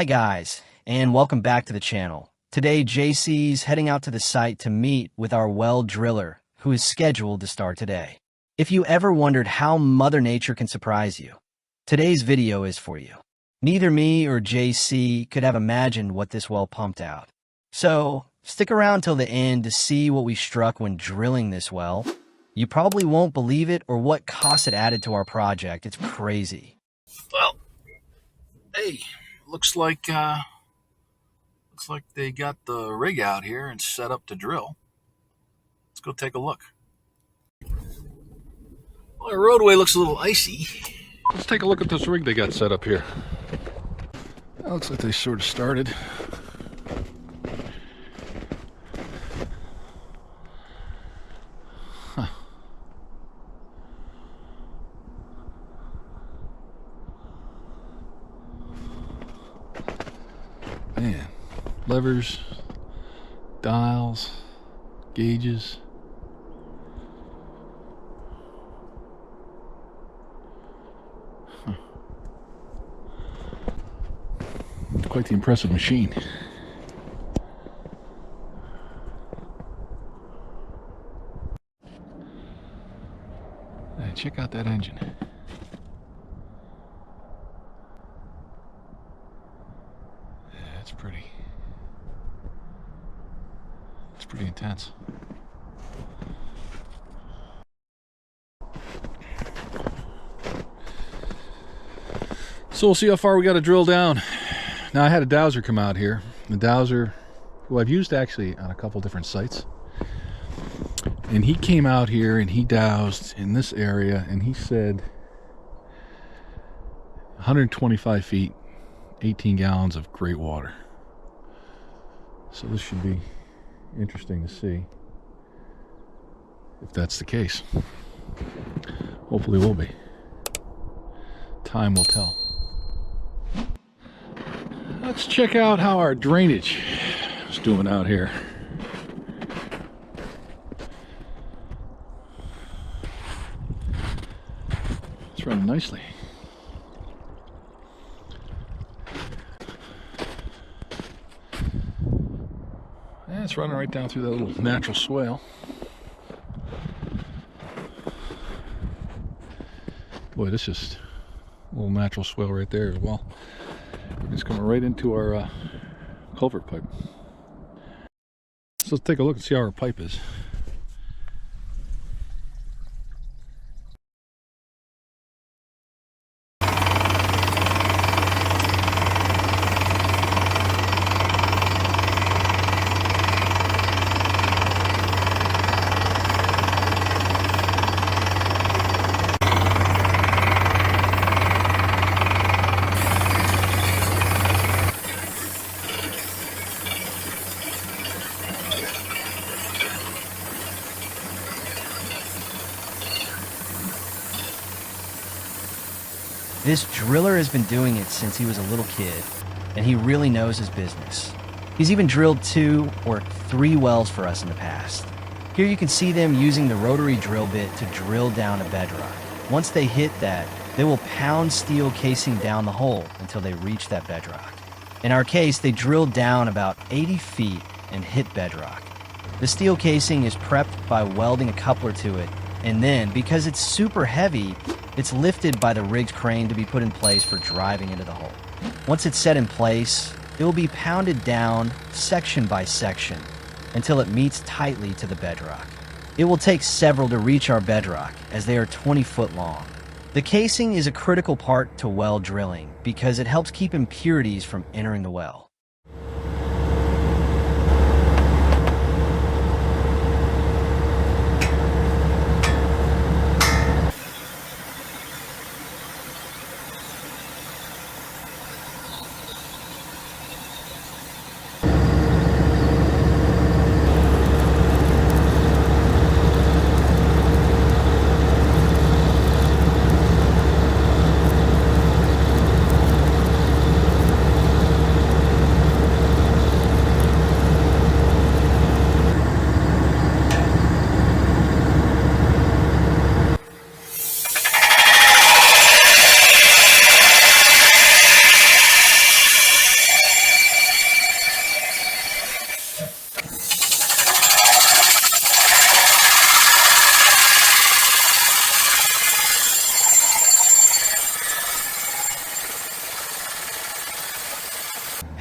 Hi guys, and welcome back to the channel. Today, JC's heading out to the site to meet with our well driller, who is scheduled to start today. If you ever wondered how Mother Nature can surprise you, today's video is for you. Neither me or JC could have imagined what this well pumped out. So, stick around till the end to see what we struck when drilling this well. You probably won't believe it or what cost it added to our project. It's crazy. Well, hey, looks like they got the rig out here and set up to drill. Let's go take a look. Well, our roadway looks a little icy. Let's take a look at this rig they got set up here. It looks like they sort of started. Huh. Man, levers, dials, gauges. Quite the impressive machine. Hey, check out that engine. Yeah, it's pretty intense. So we'll see how far we got to drill down. Now I had a dowser come out here. The dowser, who I've used actually on a couple different sites. And he came out here and he dowsed in this area and he said 125 feet, 18 gallons of great water. So this should be interesting to see if that's the case. Hopefully it will be. Time will tell. Let's check out how our drainage is doing out here. It's running nicely. And it's running right down through that little natural swale. Boy, this is a little natural swale right there as well. It's coming right into our culvert pipe. So let's take a look and see how our pipe is. This driller has been doing it since he was a little kid, and he really knows his business. He's even drilled 2 or 3 wells for us in the past. Here you can see them using the rotary drill bit to drill down a bedrock. Once they hit that, they will pound steel casing down the hole until they reach that bedrock. In our case, they drilled down about 80 feet and hit bedrock. The steel casing is prepped by welding a coupler to it, and then, because it's super heavy, it's lifted by the rig's crane to be put in place for driving into the hole. Once it's set in place, it will be pounded down section by section until it meets tightly to the bedrock. It will take several to reach our bedrock, as they are 20 foot long. The casing is a critical part to well drilling because it helps keep impurities from entering the well.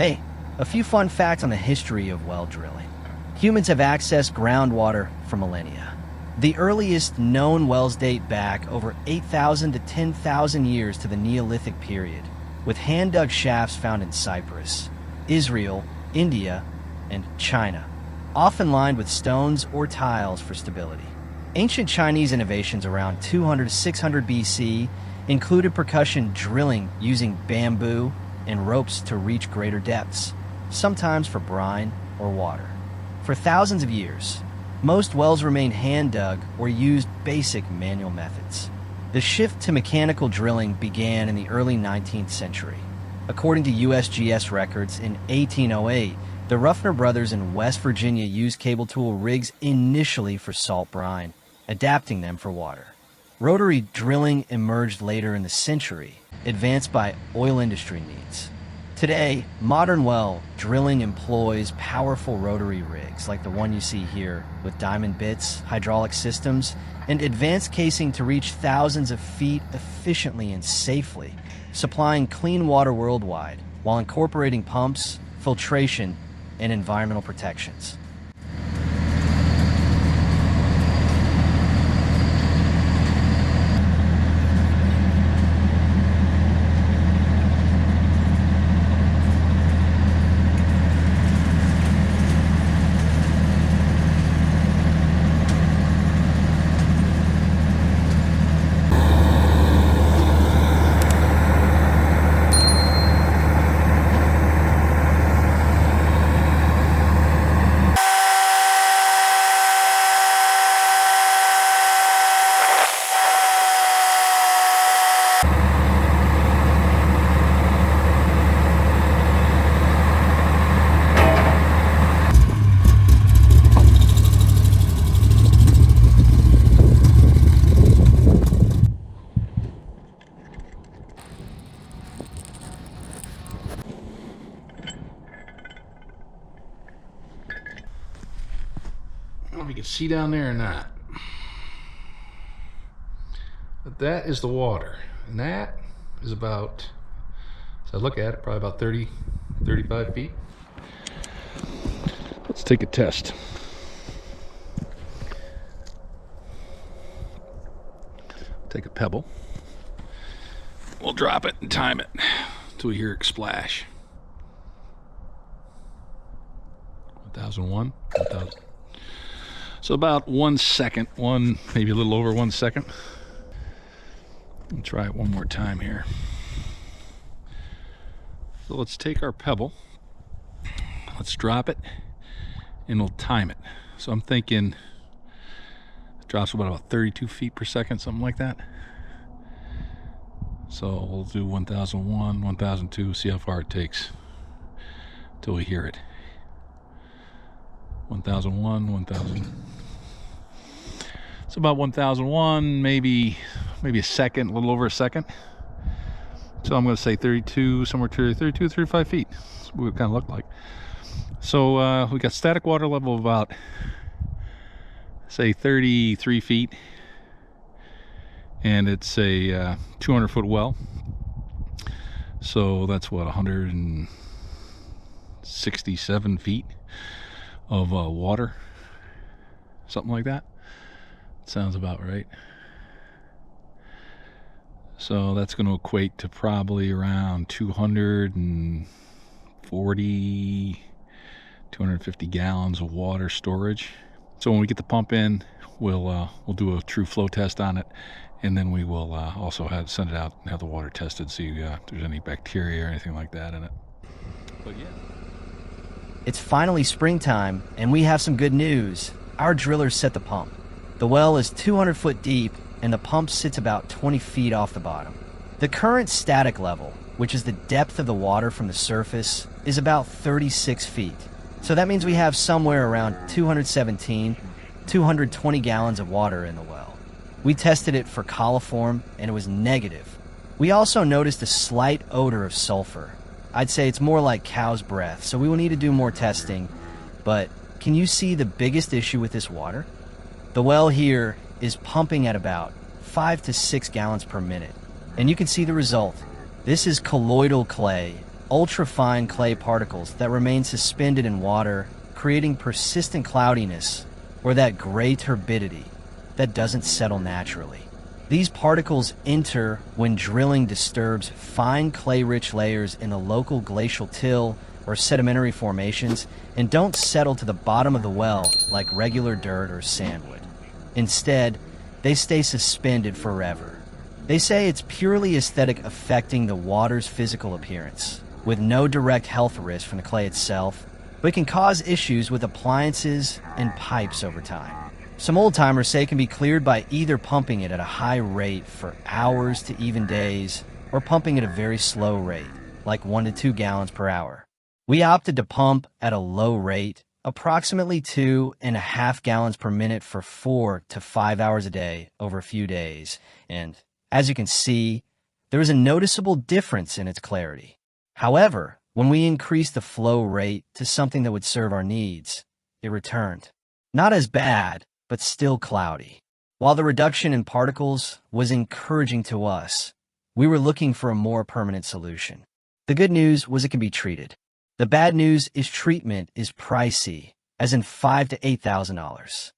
Hey, a few fun facts on the history of well drilling. Humans have accessed groundwater for millennia. The earliest known wells date back over 8,000 to 10,000 years to the Neolithic period, with hand-dug shafts found in Cyprus, Israel, India, and China, often lined with stones or tiles for stability. Ancient Chinese innovations around 200 to 600 BC included percussion drilling using bamboo and ropes to reach greater depths, sometimes for brine or water. For thousands of years, most wells remained hand-dug or used basic manual methods. The shift to mechanical drilling began in the early 19th century. According to USGS records, in 1808, the Ruffner brothers in West Virginia used cable tool rigs initially for salt brine, adapting them for water. Rotary drilling emerged later in the century, advanced by oil industry needs. Today, modern well drilling employs powerful rotary rigs like the one you see here, with diamond bits, hydraulic systems, and advanced casing to reach thousands of feet efficiently and safely, supplying clean water worldwide while incorporating pumps, filtration, and environmental protections. I don't know if you can see down there or not, but that is the water, and that is about, as I look at it, probably about 35 feet. Let's take a test. Take a pebble. We'll drop it and time it until we hear it splash. 1001, 1000. So about 1 second, maybe a little over 1 second. We'll try it one more time here. So let's take our pebble, let's drop it, and we'll time it. So I'm thinking it drops about 32 feet per second, something like that. So we'll do 1001, 1002, see how far it takes till we hear it. 1001, 1000. It's about 1001, maybe a second, a little over a second. So I'm going to say 32, somewhere to 32, 35 feet. That's what it kind of looked like. So we got static water level of about, say, 33 feet. And it's a 200-foot well. So that's what, 167 feet of water, something like that. Sounds about right. So that's going to equate to probably around 240, 250 gallons of water storage. So when we get the pump in, we'll do a true flow test on it, and then we will also send it out and have the water tested, see if there's any bacteria or anything like that in it. But yeah. It's finally springtime, and we have some good news. Our drillers set the pump. The well is 200 foot deep, and the pump sits about 20 feet off the bottom. The current static level, which is the depth of the water from the surface, is about 36 feet. So that means we have somewhere around 217, 220 gallons of water in the well. We tested it for coliform, and it was negative. We also noticed a slight odor of sulfur. I'd say it's more like cow's breath, so we will need to do more testing. But can you see the biggest issue with this water? The well here is pumping at about 5 to 6 gallons per minute. And you can see the result. This is colloidal clay, ultra-fine clay particles that remain suspended in water, creating persistent cloudiness or that gray turbidity that doesn't settle naturally. These particles enter when drilling disturbs fine clay-rich layers in the local glacial till or sedimentary formations and don't settle to the bottom of the well like regular dirt or sand would. Instead, they stay suspended forever. They say it's purely aesthetic, affecting the water's physical appearance, with no direct health risk from the clay itself, but it can cause issues with appliances and pipes over time. Some old-timers say it can be cleared by either pumping it at a high rate for hours to even days, or pumping at a very slow rate, like 1 to 2 gallons per hour. We opted to pump at a low rate, approximately 2.5 gallons per minute for 4 to 5 hours a day over a few days, and as you can see, there is a noticeable difference in its clarity. However, when we increased the flow rate to something that would serve our needs, it returned. Not as bad, but still cloudy. While the reduction in particles was encouraging to us, we were looking for a more permanent solution. The good news was it can be treated. The bad news is treatment is pricey, as in $5,000 to $8,000.